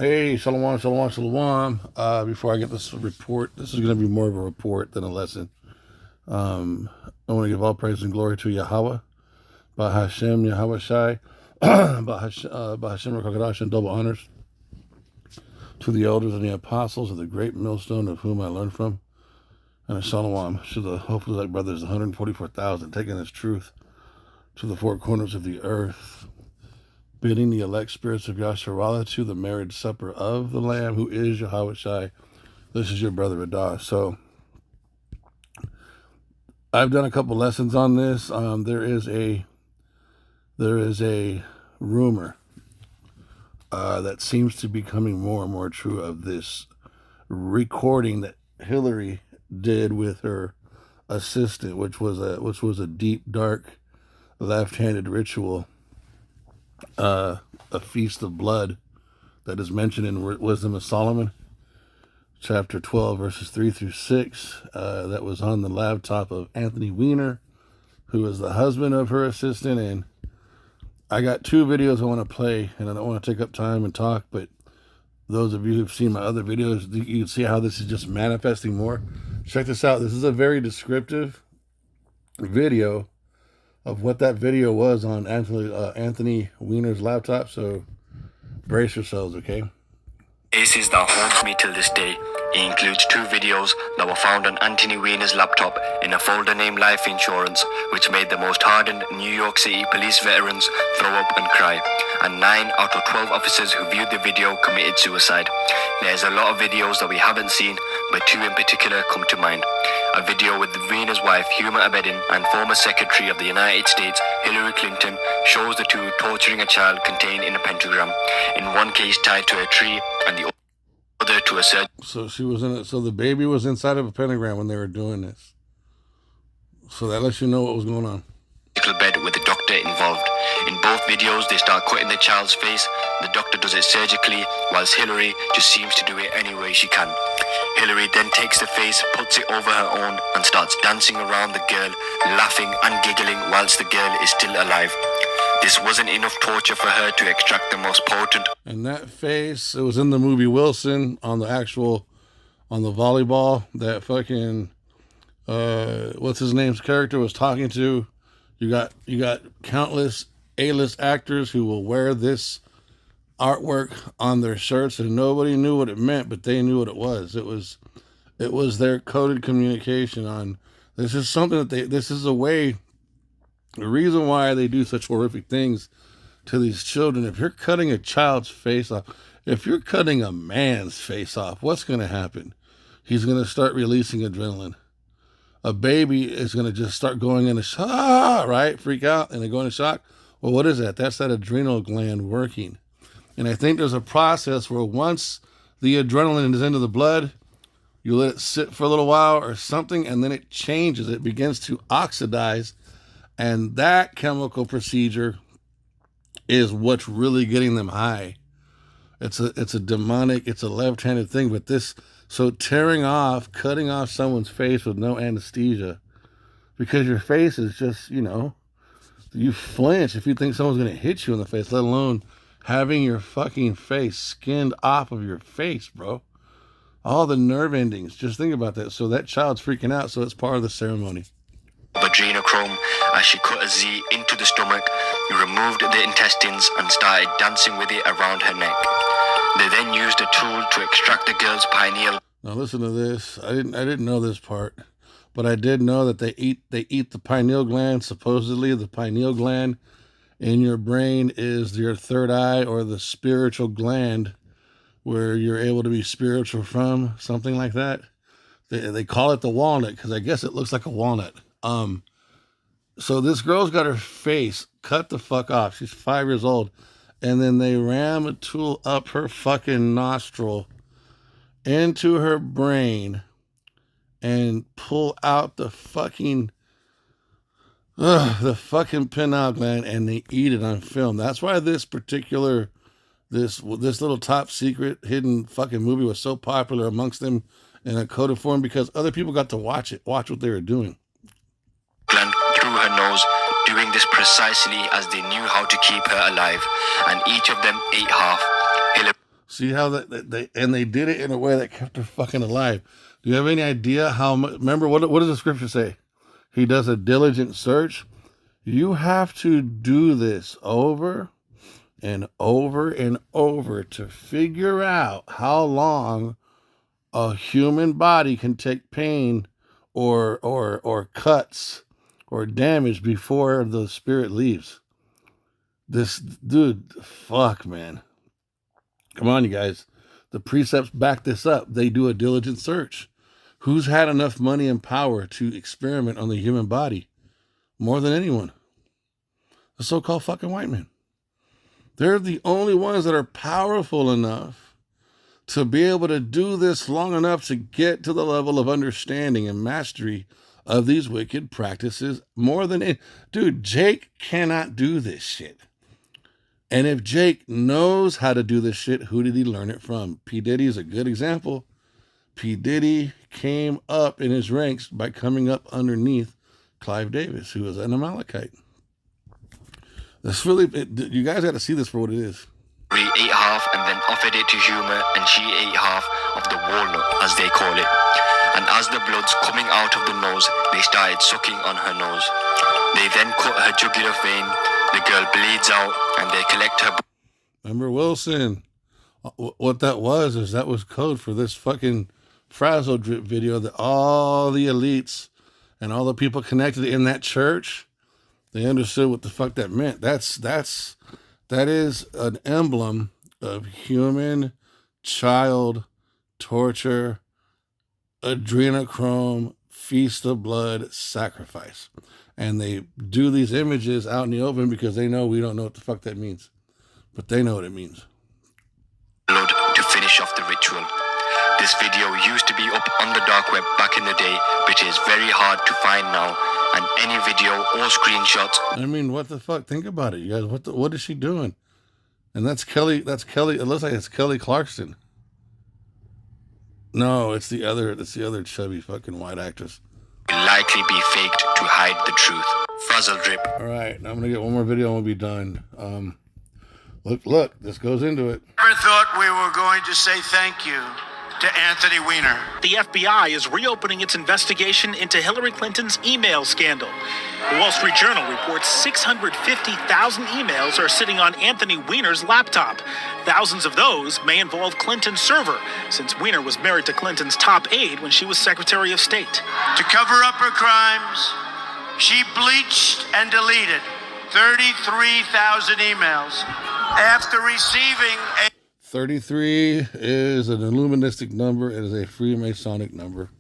Hey, shalom, shalom, shalom. Before I get this report, this is going to be more of a report than a lesson. I want to give all praise and glory to Yahweh, Bahashem, Yahweh Shai, Bahashem, Rakakadash, and double honors to the elders and the apostles of the great millstone of whom I learned from. And a shalom to the hopefully like brothers, 144,000, taking this truth to the four corners of the earth, bidding the elect spirits of Yasharallah to the marriage supper of the Lamb, who is Yahweh Shai. This is your brother Adah. So I've done a couple lessons on this. There is a rumor that seems to be becoming more and more true of this recording that Hillary did with her assistant, which was a deep, dark, left-handed ritual, a feast of blood that is mentioned in Wisdom of Solomon, chapter 12, verses 3 through 6. That was on the laptop of Anthony Weiner, who is the husband of her assistant. And I got two videos I want to play, and I don't want to take up time and talk, but those of you who've seen my other videos, you can see how this is just manifesting more. Check this out. This is a very descriptive video of what that video was on Anthony Weiner's laptop. So brace yourselves, okay? Cases that haunt me till this day. It includes two videos that were found on Anthony Weiner's laptop in a folder named Life Insurance, which made the most hardened New York City police veterans throw up and cry. And 9 out of 12 officers who viewed the video committed suicide. There's a lot of videos that we haven't seen, but two in particular come to mind. A video with Weiner's wife, Huma Abedin, and former Secretary of the United States, Hillary Clinton, shows the two torturing a child contained in a pentagram, in one case tied to a tree and the other to a surgery. So she was in it. So the baby was inside of a pentagram when they were doing this. So that lets you know what was going on. Bed with the doctor involved. In both videos, they start cutting the child's face. The doctor does it surgically, whilst Hillary just seems to do it any way she can. Hillary then takes the face, puts it over her own, and starts dancing around the girl, laughing and giggling whilst the girl is still alive. This wasn't enough torture for her to extract the most potent. And that face, it was in the movie Wilson on the volleyball, that fucking, what's his name's character was talking to. You got countless A-list actors who will wear this artwork on their shirts, and nobody knew what it meant, but they knew what it was. It was their coded communication on this is something that this is a way. The reason why they do such horrific things to these children, if you're cutting a child's face off, if you're cutting a man's face off, what's going to happen? He's going to start releasing adrenaline. A baby is going to just start going into shock, right? Freak out and they go into shock. Well, what is that? That's that adrenal gland working. And I think there's a process where once the adrenaline is into the blood, you let it sit for a little while or something, and then it changes. It begins to oxidize. And that chemical procedure is what's really getting them high. It's a demonic, it's a left-handed thing, but so cutting off someone's face with no anesthesia, because your face is just, you flinch if you think someone's going to hit you in the face, let alone having your fucking face skinned off of your face, bro. All the nerve endings, just think about that. So that child's freaking out, so it's part of the ceremony. Adrenochrome, as she cut a Z into the stomach, removed the intestines and started dancing with it around her neck. They then used a tool to extract the girl's pineal. Now listen to this. I didn't know this part, but I did know that they eat the pineal gland. Supposedly the pineal gland in your brain is your third eye, or the spiritual gland where you're able to be spiritual from, something like that. They call it the walnut because I guess it looks like a walnut. So this girl's got her face cut the fuck off. She's 5 years old. And then they ram a tool up her fucking nostril into her brain and pull out the fucking pineal gland, and they eat it on film. That's why this little top secret hidden fucking movie was so popular amongst them in a coded form, because other people got to watch what they were doing. Gland through her nose, doing this precisely as they knew how to keep her alive, and each of them ate half. See how they did it in a way that kept her fucking alive. Do you have any idea how much? Remember, what does the scripture say? He does a diligent search. You have to do this over and over and over to figure out how long a human body can take pain or cuts or damage before the spirit leaves. This dude, fuck, man. Come on, you guys. The precepts back this up. They do a diligent search. Who's had enough money and power to experiment on the human body more than anyone? The so-called fucking white men. They're the only ones that are powerful enough to be able to do this long enough to get to the level of understanding and mastery of these wicked practices more than... Dude, Jake cannot do this shit. And if Jake knows how to do this shit, who did he learn it from? P. Diddy is a good example. P. Diddy came up in his ranks by coming up underneath Clive Davis, who was an Amalekite. That's really... you guys got to see this for what it is. He ate half and then offered it to Huma, and she ate half of the walnut, as they call it. And as the blood's coming out of the nose, they started sucking on her nose. They then cut her jugular vein. The girl bleeds out, and they collect her... Remember Wilson? What that was is that was code for this fucking Frazzle Drip video that all the elites and all the people connected in that church, they understood what the fuck that meant. That is an emblem of human child torture, adrenochrome, feast of blood, sacrifice. And they do these images out in the open because they know we don't know what the fuck that means. But they know what it means. Blood to finish off the ritual. This video used to be up on the dark web back in the day, but it is very hard to find now. And any video or screenshots... I mean, what the fuck? Think about it, you guys. What is she doing? And that's Kelly. It looks like it's Kelly Clarkson. No, it's the other chubby fucking white actress. ...will likely be faked to hide the truth. Frazzle Drip. All right, now I'm going to get one more video and we'll be done. Look, this goes into it. Never thought we were going to say thank you to Anthony Weiner. The FBI is reopening its investigation into Hillary Clinton's email scandal. The Wall Street Journal reports 650,000 emails are sitting on Anthony Weiner's laptop. Thousands of those may involve Clinton's server, since Weiner was married to Clinton's top aide when she was Secretary of State. To cover up her crimes, she bleached and deleted 33,000 emails after receiving a... 33 is an Illuministic number. It is a Freemasonic number.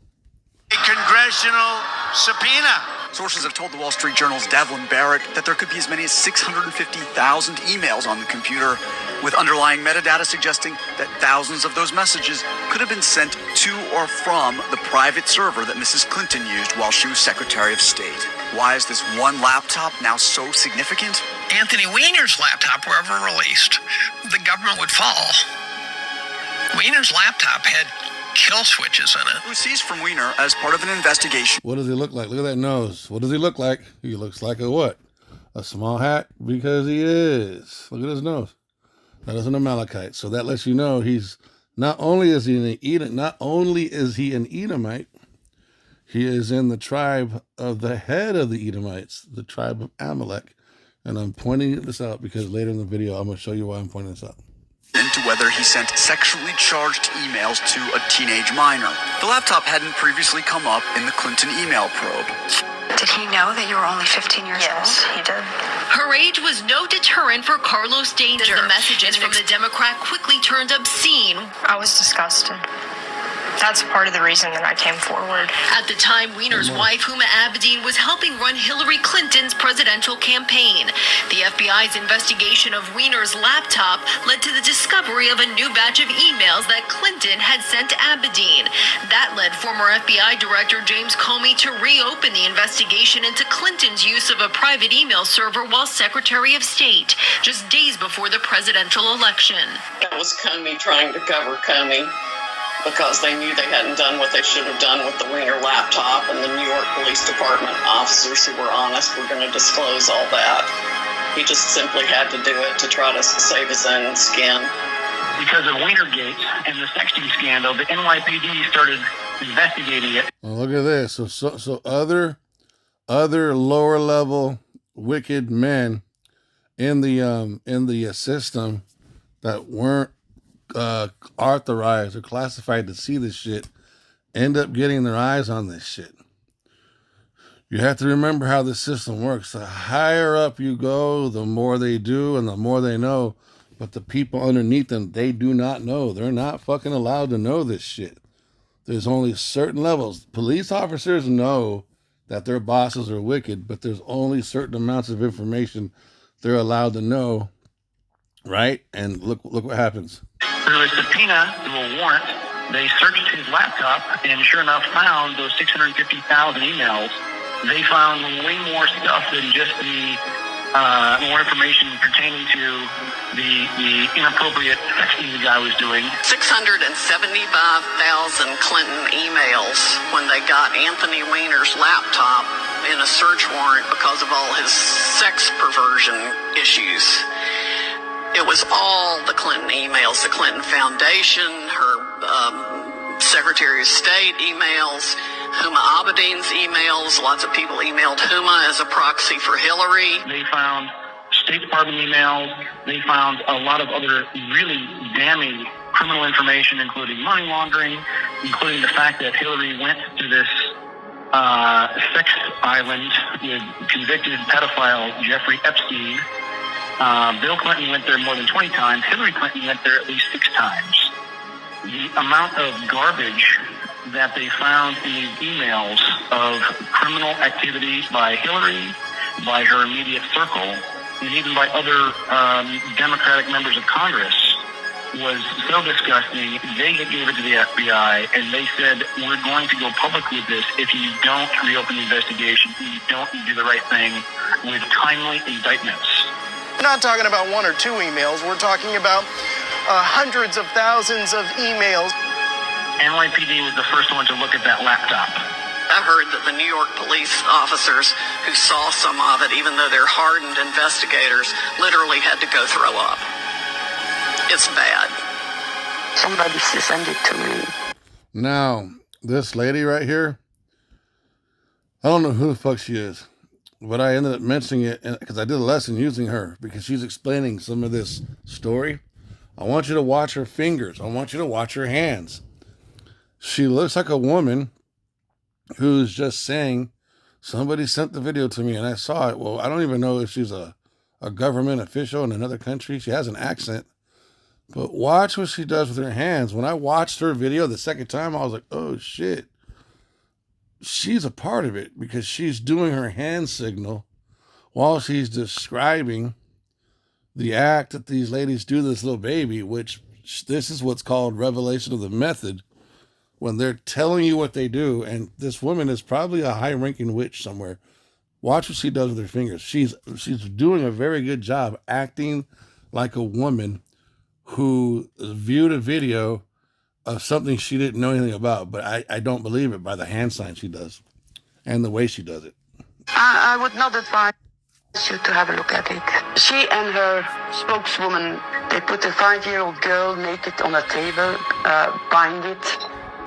A congressional subpoena. Sources have told the Wall Street Journal's Devlin Barrett that there could be as many as 650,000 emails on the computer, with underlying metadata suggesting that thousands of those messages could have been sent to or from the private server that Mrs. Clinton used while she was Secretary of State. Why is this one laptop now so significant? Anthony Weiner's laptop were ever released, the government would fall. Weiner's laptop had kill switches in it. It was seized from Weiner as part of an investigation. What does he look like? Look at that nose. What does he look like? He looks like a what? A small hat? Because he is. Look at his nose. That is an Amalekite. So that lets you know he's not only is he an Edomite, he is in the tribe of the head of the Edomites, the tribe of Amalek. And I'm pointing this out because later in the video, I'm going to show you why I'm pointing this out. Into whether he sent sexually charged emails to a teenage minor. The laptop hadn't previously come up in the Clinton email probe. Did he know that you were only 15 years old? Yes, he did. Her age was no deterrent for Carlos Danger. The messages from the Democrat quickly turned obscene. I was disgusted. That's part of the reason that I came forward. At the time, Weiner's wife, Huma Abedin, was helping run Hillary Clinton's presidential campaign. The FBI's investigation of Weiner's laptop led to the discovery of a new batch of emails that Clinton had sent to Abedin. That led former FBI Director James Comey to reopen the investigation into Clinton's use of a private email server while Secretary of State, just days before the presidential election. That was Comey trying to cover Comey, because they knew they hadn't done what they should have done with the Weiner laptop, and the New York Police Department officers who were honest were going to disclose all that. He just simply had to do it to try to save his own skin. because of Wienergate and the sexting scandal, the NYPD started investigating it. Well, look at this. So other lower level wicked men in the system that weren't authorized or classified to see this shit end up getting their eyes on this shit. You have to remember how the system works. The higher up you go, the more they do and the more they know. But the people underneath them, they do not know. They're not fucking allowed to know this shit. There's only certain levels. Police officers know that their bosses are wicked, but there's only certain amounts of information they're allowed to know, right? And look what happens. Through a subpoena, through a warrant, they searched his laptop and sure enough found those 650,000 emails. They found way more stuff than just the more information pertaining to the inappropriate texting the guy was doing. 675,000 Clinton emails when they got Anthony Weiner's laptop in a search warrant because of all his sex perversion issues. It was all the Clinton emails, the Clinton Foundation, her Secretary of State emails, Huma Abedin's emails. Lots of people emailed Huma as a proxy for Hillary. They found State Department emails. They found a lot of other really damning criminal information, including money laundering, including the fact that Hillary went to this sex island with convicted pedophile Jeffrey Epstein. Bill Clinton went there more than 20 times. Hillary Clinton went there at least 6 times. The amount of garbage that they found in these emails of criminal activity by Hillary, by her immediate circle, and even by other Democratic members of Congress was so disgusting. They gave it to the FBI, and they said, we're going to go public with this if you don't reopen the investigation, if you don't do the right thing with timely indictments. We're not talking about 1 or 2 emails. We're talking about hundreds of thousands of emails. NYPD was the first one to look at that laptop. I heard that the New York police officers who saw some of it, even though they're hardened investigators, literally had to go throw up. It's bad. Somebody send it to me. Now, this lady right here, I don't know who the fuck she is, but I ended up mentioning it because I did a lesson using her because she's explaining some of this story. I want you to watch her fingers. I want you to watch her hands. She looks like a woman who's just saying, somebody sent the video to me and I saw it. Well, I don't even know if she's a government official in another country. She has an accent. But watch what she does with her hands. When I watched her video the second time, I was like, oh shit. She's a part of it because she's doing her hand signal while she's describing the act that these ladies do to this little baby, which this is what's called revelation of the method, when they're telling you what they do. And this woman is probably a high-ranking witch somewhere. Watch what she does with her fingers. She's doing a very good job acting like a woman who viewed a video of something she didn't know anything about, but I don't believe it by the hand sign she does and the way she does it. I would not advise you to have a look at it. She and her spokeswoman, they put a 5-year-old girl naked on a table, bind it,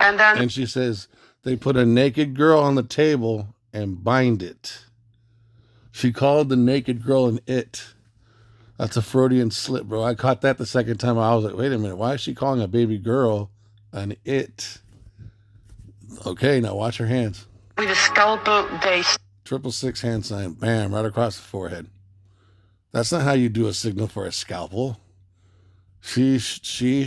and then... And she says, they put a naked girl on the table and bind it. She called the naked girl an it. That's a Freudian slip, bro. I caught that the second time. I was like, wait a minute. Why is she calling a baby girl an it? Okay, now watch her hands. With a scalpel, they... 666 hand sign. Bam, right across the forehead. That's not how you do a signal for a scalpel. She's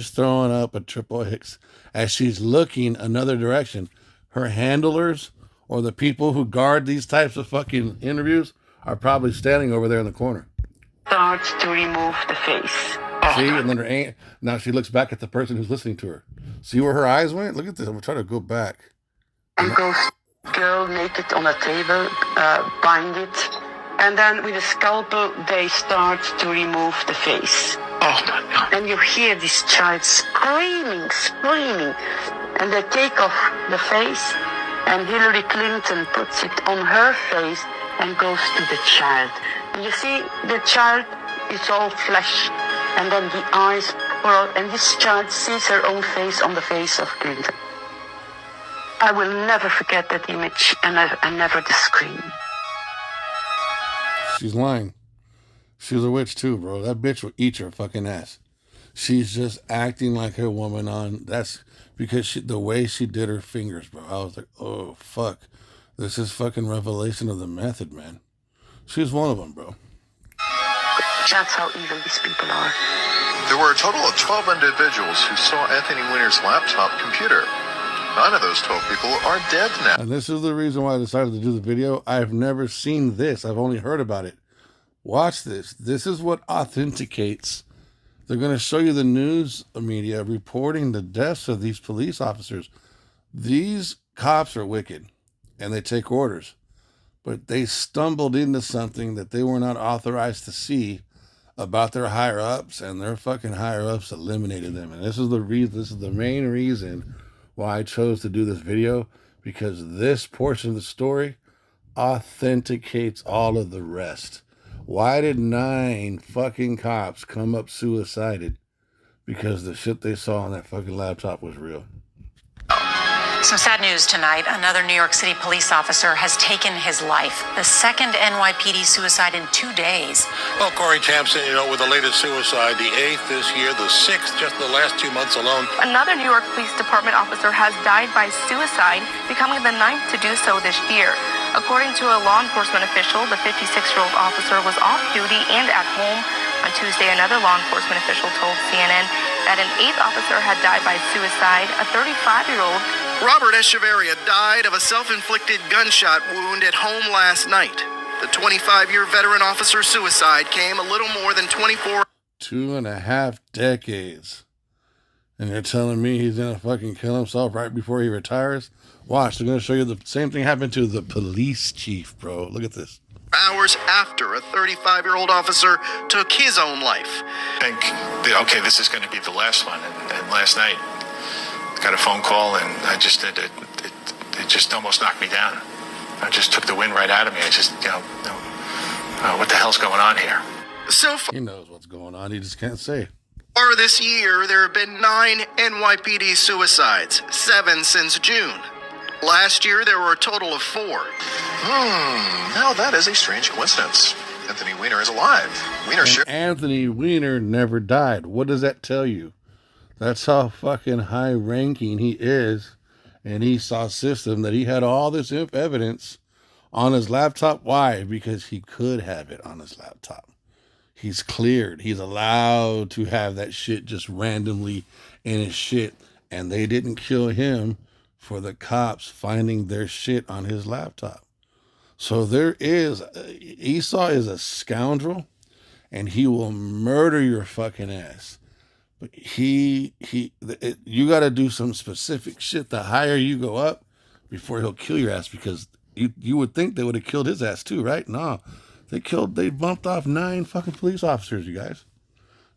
throwing up a triple X as she's looking another direction. Her handlers or the people who guard these types of fucking interviews are probably standing over there in the corner. Starts to remove the face. See, and then her now she looks back at the person who's listening to her. See where her eyes went? Look at this. I'm gonna try to go back. And goes girl naked on a table, bind it, and then with a scalpel they start to remove the face. Oh my God! And you hear this child screaming, and they take off the face, and Hillary Clinton puts it on her face and goes to the child. And you see, the child is all flesh, and then the eyes and this child sees her own face on the face of Clinton. I will never forget that image, and never the scream. She's lying. She's a witch too, bro. That bitch will eat your fucking ass. She's just acting like her woman on. That's because the way she did her fingers, bro. I was like, oh, fuck. This is fucking revelation of the method, man. She's one of them, bro. That's how evil these people are. There were a total of 12 individuals who saw Anthony Weiner's laptop computer. 9 of those 12 people are dead now. And this is the reason why I decided to do the video. I've never seen this. I've only heard about it. Watch this. This is what authenticates. They're going to show you the news media reporting the deaths of these police officers. These cops are wicked, and they take orders. But they stumbled into something that they were not authorized to see about their higher-ups, and their fucking higher-ups eliminated them. And this is the reason. This is the main reason why I chose to do this video, because this portion of the story authenticates all of the rest. Why did 9 fucking cops come up suicided? Because the shit they saw on that fucking laptop was real. Some sad news tonight. Another New York City police officer has taken his life. The second NYPD suicide in 2 days. Well, Corey Tampson, with the latest suicide, the 8th this year, the 6th just in the last 2 months alone. Another New York Police Department officer has died by suicide, becoming the 9th to do so this year. According to a law enforcement official, the 56-year-old officer was off duty and at home. On Tuesday, another law enforcement official told CNN that an 8th officer had died by suicide. A 35-year-old Robert Echeverria died of a self-inflicted gunshot wound at home last night. The 25-year veteran officer's suicide came a little more than 24... 2.5 decades. And you're telling me he's gonna fucking kill himself right before he retires? Watch, they're gonna show you the same thing happened to the police chief, bro. Look at this. Hours after a 35-year-old officer took his own life. Think, okay, this is going to be the last one. And last night, I got a phone call, and I just it just almost knocked me down. I just took the wind right out of me. I just, what the hell's going on here? So far, he knows what's going on. He just can't say. Far this year, there have been 9 NYPD suicides, 7 since June. Last year, there were a total of 4. Now that is a strange coincidence. Anthony Weiner is alive. Anthony Weiner never died. What does that tell you? That's how fucking high-ranking he is. And he saw a system that he had all this evidence on his laptop. Why? Because he could have it on his laptop. He's cleared. He's allowed to have that shit just randomly in his shit. And they didn't kill him for the cops finding their shit on his laptop. So Esau is a scoundrel, and he will murder your fucking ass. But you got to do some specific shit. The higher you go up, before he'll kill your ass, because you would think they would have killed his ass too, right? No, they bumped off 9 fucking police officers, you guys.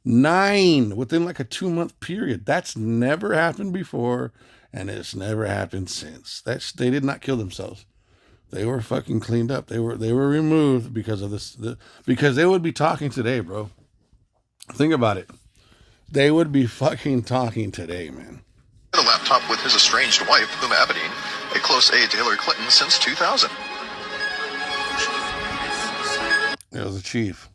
9 within like a 2-month period. That's never happened before, and it's never happened since. They did not kill themselves. They were fucking cleaned up. They were removed because of this. Because they would be talking today, bro. Think about it. They would be fucking talking today, man. The laptop with his estranged wife, Huma Abedin, a close aide to Hillary Clinton since 2000. It was a chief.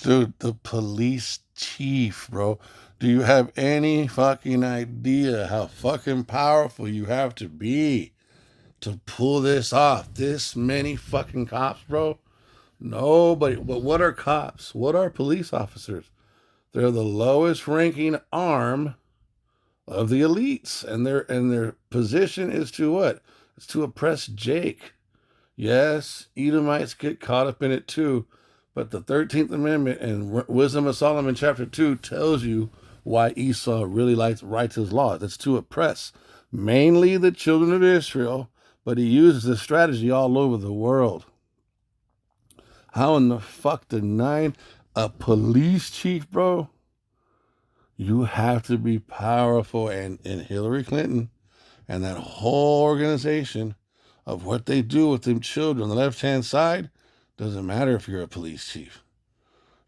Dude, the police chief, bro. Do you have any fucking idea how fucking powerful you have to be to pull this off? This many fucking cops, bro? Nobody. But what are cops? What are police officers? They're the lowest ranking arm of the elites. And their position is to what? It's to oppress Jake. Yes, Edomites get caught up in it too. But the 13th Amendment and Wisdom of Solomon chapter 2 tells you why Esau really writes his laws. It's to oppress mainly the children of Israel, but he uses this strategy all over the world. How in the fuck did a police chief, bro? You have to be powerful. And Hillary Clinton and that whole organization of what they do with them children on the left-hand side, Doesn't matter if you're a police chief.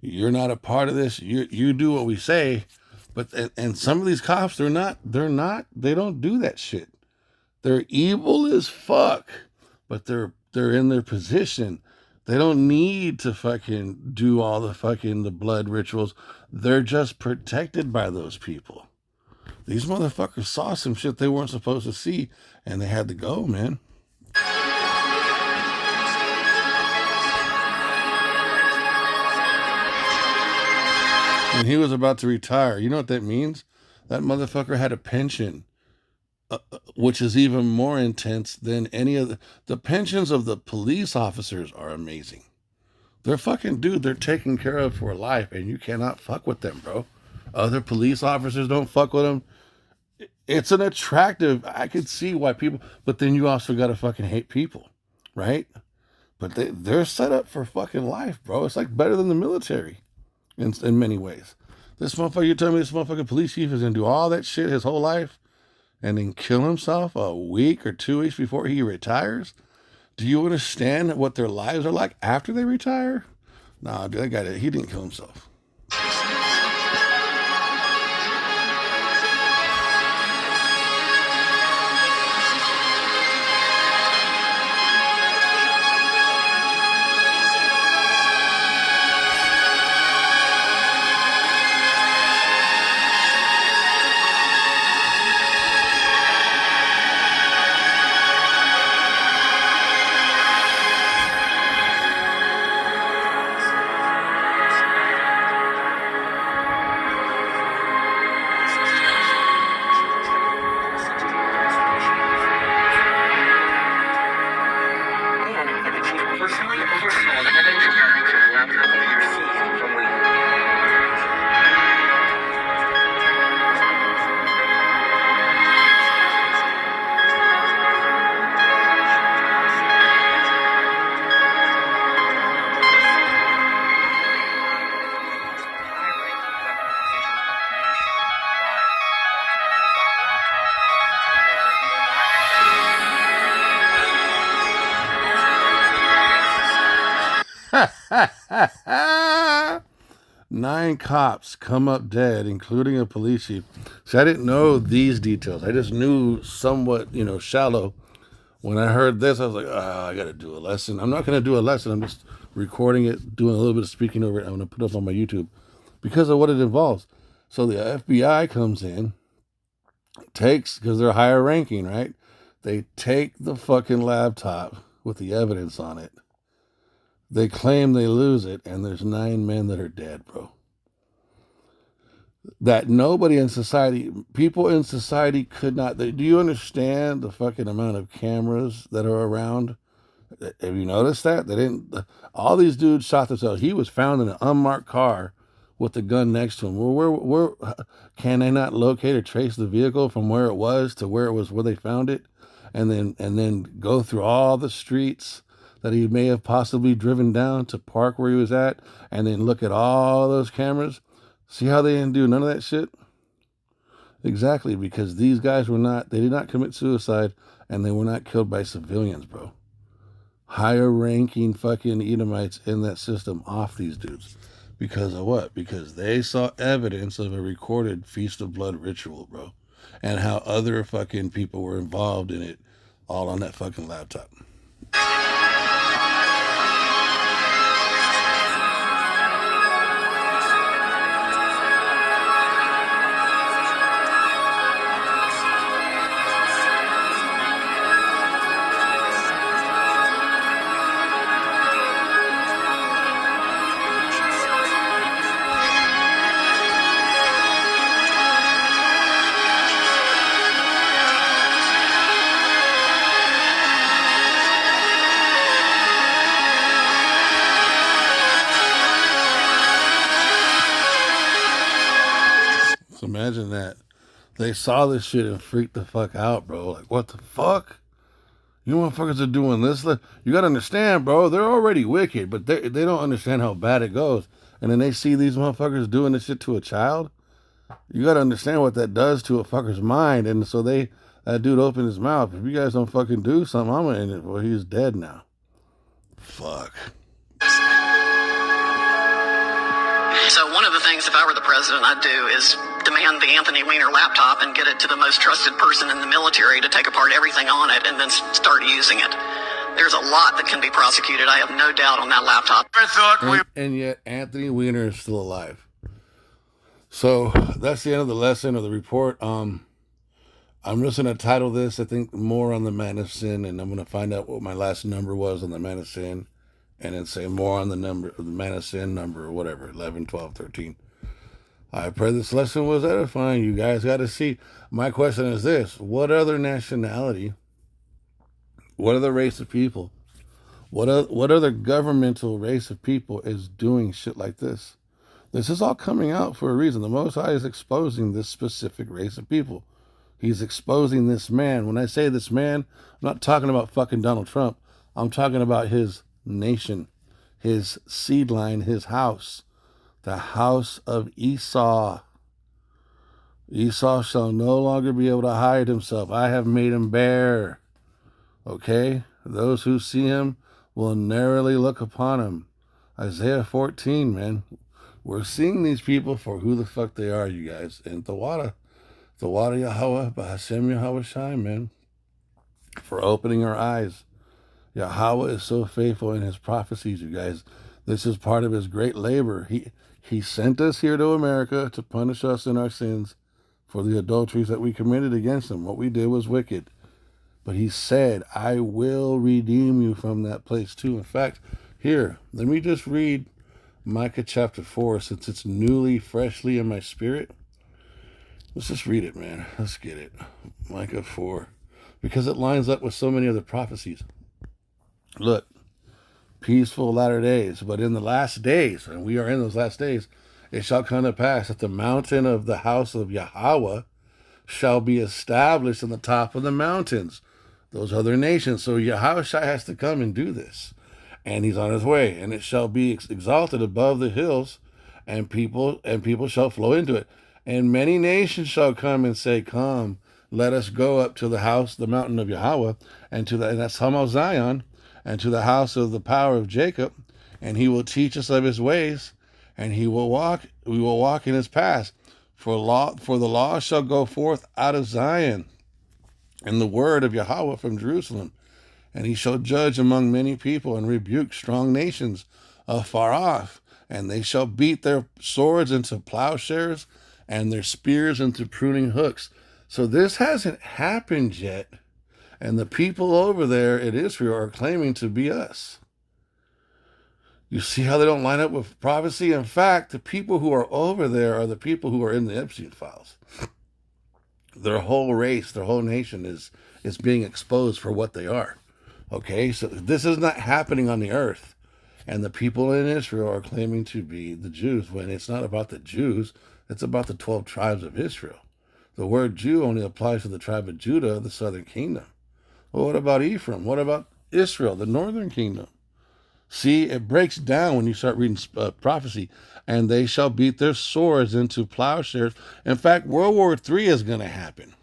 You're not a part of this. You do what we say. But and some of these cops, they don't do that shit. They're evil as fuck, but they're in their position. They don't need to fucking do all the blood rituals. They're just protected by those people. These motherfuckers saw some shit they weren't supposed to see, and they had to go, man. And he was about to retire. You know what that means? That motherfucker had a pension, which is even more intense than any of the pensions of the police officers are amazing. They're fucking, dude, they're taken care of for life, and you cannot fuck with them, bro. Other police officers don't fuck with them. It's an attractive, I could see why people, but then you also gotta fucking hate people, right? But they're set up for fucking life, bro. It's like better than the military in many ways. This motherfucker, you tell me this motherfucking police chief is gonna do all that shit his whole life and then kill himself a week or 2 weeks before he retires? Do you understand what their lives are like after they retire? Nah, dude, that guy, he didn't kill himself. Nine cops come up dead, including a police chief. See, I didn't know these details. I just knew somewhat, shallow. When I heard this, I was like, I got to do a lesson. I'm not going to do a lesson. I'm just recording it, doing a little bit of speaking over it. I'm going to put it up on my YouTube because of what it involves. So the FBI comes in, because they're higher ranking, right? They take the fucking laptop with the evidence on it. They claim they lose it, and there's 9 men that are dead, bro. That nobody in society, people in society could not, do you understand the fucking amount of cameras that are around? Have you noticed that? They didn't, all these dudes shot themselves. He was found in an unmarked car with the gun next to him. Where can they not locate or trace the vehicle from where it was to where it was, where they found it? And then go through all the streets that he may have possibly driven down to park where he was at, and then look at all those cameras. See how they didn't do none of that shit? Exactly, because these guys they did not commit suicide, and they were not killed by civilians, bro. Higher ranking fucking Edomites in that system off these dudes. Because of what? Because they saw evidence of a recorded Feast of Blood ritual, bro. And how other fucking people were involved in it, all on that fucking laptop. Imagine that. They saw this shit and freaked the fuck out, bro. Like, what the fuck? You motherfuckers are doing this? You gotta understand, bro. They're already wicked, but they don't understand how bad it goes. And then they see these motherfuckers doing this shit to a child. You gotta understand what that does to a fucker's mind. And so that dude opened his mouth. If you guys don't fucking do something, I'm gonna end it. Well, he's dead now. Fuck. one of the things, if I were the president, I'd do is demand the Anthony Weiner laptop and get it to the most trusted person in the military to take apart everything on it and then start using it. There's a lot that can be prosecuted. I have no doubt on that laptop. And yet Anthony Weiner is still alive. So that's the end of the lesson or the report. I'm just going to title this, I think, more on the Man of Sin, and I'm going to find out what my last number was on the Man of Sin, and then say more on the Man of Sin number or whatever, 11, 12, 13. I pray this lesson was edifying. You guys got to see. My question is this: what other nationality, what other race of people, what other governmental race of people is doing shit like this? This is all coming out for a reason. The Most High is exposing this specific race of people. He's exposing this man. When I say this man, I'm not talking about fucking Donald Trump. I'm talking about his nation, his seed line, his house, the house of Esau. Esau shall no longer be able to hide himself. I have made him bare. Okay? Those who see him will narrowly look upon him. Isaiah 14, man. We're seeing these people for who the fuck they are, you guys. And the water Yahweh, B'Hashem Yahweh Shai, man. For opening our eyes. Yahweh is so faithful in his prophecies, you guys. This is part of his great labor. He sent us here to America to punish us in our sins for the adulteries that we committed against him. What we did was wicked. But he said, I will redeem you from that place too. In fact, here, let me just read Micah chapter 4, since it's newly, freshly in my spirit. Let's just read it, man. Let's get it. Micah 4. Because it lines up with so many other prophecies. Look, peaceful latter days, but in the last days, and we are in those last days, it shall come to pass that the mountain of the house of Yahweh shall be established on the top of the mountains, those other nations. So Yahweh has to come and do this. And he's on his way, and it shall be exalted above the hills, and people shall flow into it. And many nations shall come and say, come, let us go up to the house, the mountain of Yahweh, and that's Mount Zion, and to the house of the power of Jacob, and he will teach us of his ways, and we will walk in his paths. For the law shall go forth out of Zion, and the word of Yahweh from Jerusalem. And he shall judge among many people and rebuke strong nations afar off. And they shall beat their swords into plowshares and their spears into pruning hooks. So this hasn't happened yet. And the people over there at Israel are claiming to be us. You see how they don't line up with prophecy? In fact, the people who are over there are the people who are in the Epstein files. Their whole race, their whole nation is being exposed for what they are. Okay, so this is not happening on the earth. And the people in Israel are claiming to be the Jews, when it's not about the Jews, it's about the 12 tribes of Israel. The word Jew only applies to the tribe of Judah, the southern kingdom. Well, what about Ephraim? What about Israel, the northern kingdom? See, it breaks down when you start reading prophecy. And they shall beat their swords into plowshares. In fact, World War III is going to happen.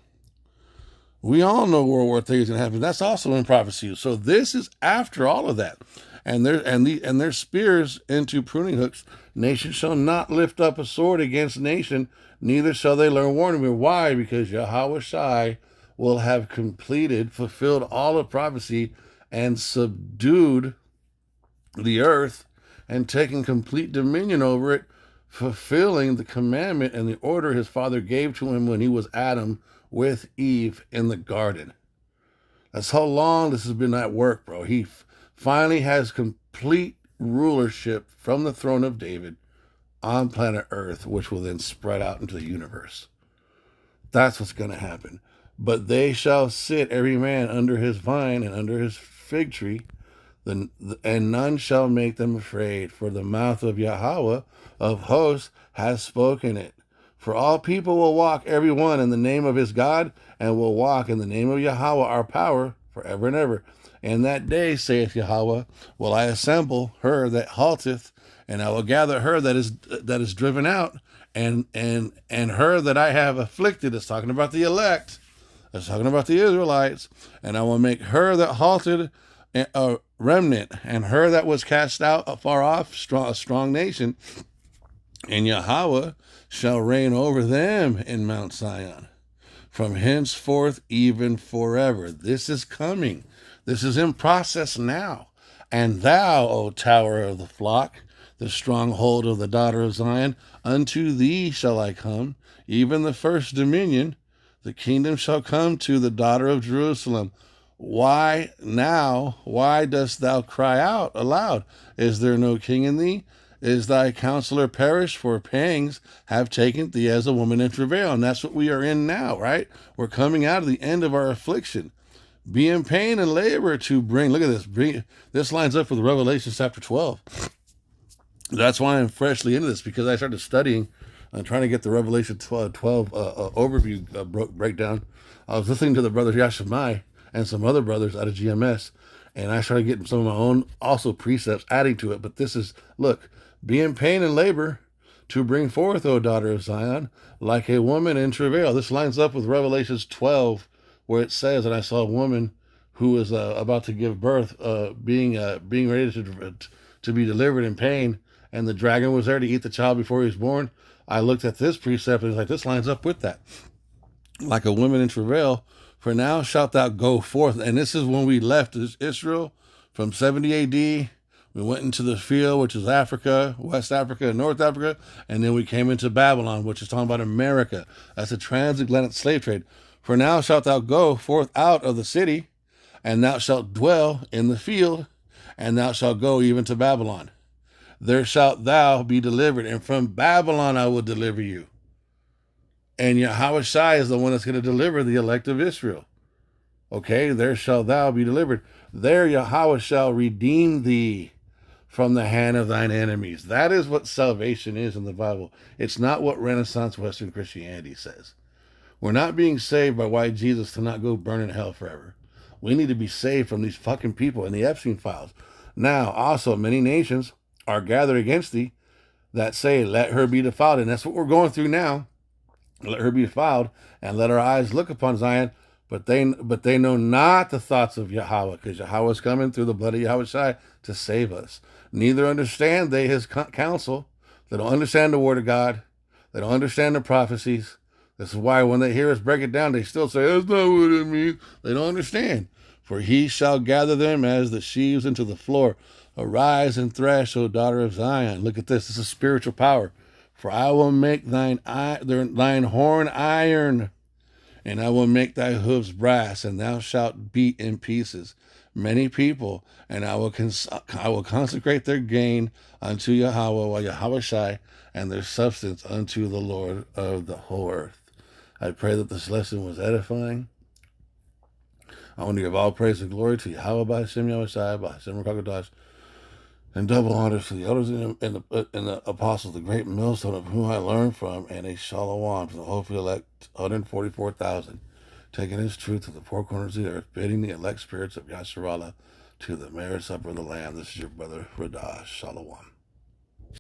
We all know World War III is going to happen. That's also in prophecy. So this is after all of that. And their spears into pruning hooks. Nation shall not lift up a sword against nation, neither shall they learn warning. Why? Because Yahweh Shai will have fulfilled all of prophecy, and subdued the earth, and taken complete dominion over it, fulfilling the commandment and the order his father gave to him when he was Adam with Eve in the garden. That's how long this has been at work, bro. He finally has complete rulership from the throne of David on planet Earth, which will then spread out into the universe. That's what's going to happen. But they shall sit every man under his vine and under his fig tree, and none shall make them afraid, for the mouth of Yahweh of hosts has spoken it. For all people will walk every one in the name of his God, and will walk in the name of Yahweh our power forever and ever. And that day, saith Yahweh, will I assemble her that halteth, and I will gather her that is driven out, and her that I have afflicted. It's talking about the elect. It's talking about the Israelites. And I will make her that halted a remnant, and her that was cast out afar off, a strong nation. And Yahweh shall reign over them in Mount Zion, from henceforth even forever. This is coming. This is in process now. And thou, O tower of the flock, the stronghold of the daughter of Zion, unto thee shall I come, even the first dominion. The kingdom shall come to the daughter of Jerusalem. Why now? Why dost thou cry out aloud? Is there no king in thee? Is thy counselor perished? For pangs have taken thee as a woman in travail. And that's what we are in now, right? We're coming out of the end of our affliction. Be in pain and labor to bring, look at this, this lines up with Revelation chapter 12. That's why I'm freshly into this, because I started studying and trying to get the Revelation 12 overview breakdown. I was listening to the brother Yashimai and some other brothers out of GMS, and I started getting some of my own also precepts adding to it. But this is, look, be in pain and labor to bring forth, O daughter of Zion, like a woman in travail. This lines up with Revelations 12, where it says, and I saw a woman who was about to give birth, being ready to be delivered in pain, and the dragon was there to eat the child before he was born. I looked at this precept and was like, this lines up with that. Like a woman in travail, for now shalt thou go forth. And this is when we left Israel from 70 AD. We went into the field, which is Africa, West Africa, and North Africa. And then we came into Babylon, which is talking about America. That's a transatlantic slave trade. For now shalt thou go forth out of the city, and thou shalt dwell in the field, and thou shalt go even to Babylon. There shalt thou be delivered, and from Babylon I will deliver you. And Yahweh Shai is the one that's going to deliver the elect of Israel. Okay, there shalt thou be delivered. There Yahweh shall redeem thee from the hand of thine enemies. That is what salvation is in the Bible. It's not what Renaissance Western Christianity says. We're not being saved by white Jesus to not go burn in hell forever. We need to be saved from these fucking people in the Epstein files. Now, also, many nations are gathered against thee that say, let her be defiled. And that's what we're going through now. Let her be defiled, and let our eyes look upon Zion. But they know not the thoughts of Yahweh, because Yahweh is coming through the blood of Yahweh Shai to save us. Neither understand they his counsel. They don't understand the word of God. They don't understand the prophecies. This is why when they hear us break it down, they still say, that's not what it means. They don't understand. For he shall gather them as the sheaves into the floor. Arise and thresh, O daughter of Zion. Look at this. This is spiritual power. For I will make thine horn iron, and I will make thy hooves brass, and thou shalt beat in pieces many people, and I will consecrate their gain unto Yahweh, while Yahweh Shai, and their substance unto the Lord of the whole earth. I pray that this lesson was edifying. I want to give all praise and glory to Yahweh by Hashem Yahweh Shai, by Hashem Rakakadash, and double honors to the elders and the apostles, the great millstone of whom I learned from, and a shalom to the hopefully elect 144,000, taking his truth to the four corners of the earth, bidding the elect spirits of Yasharallah to the marriage supper of the Lamb. This is your brother Radash. Shalom.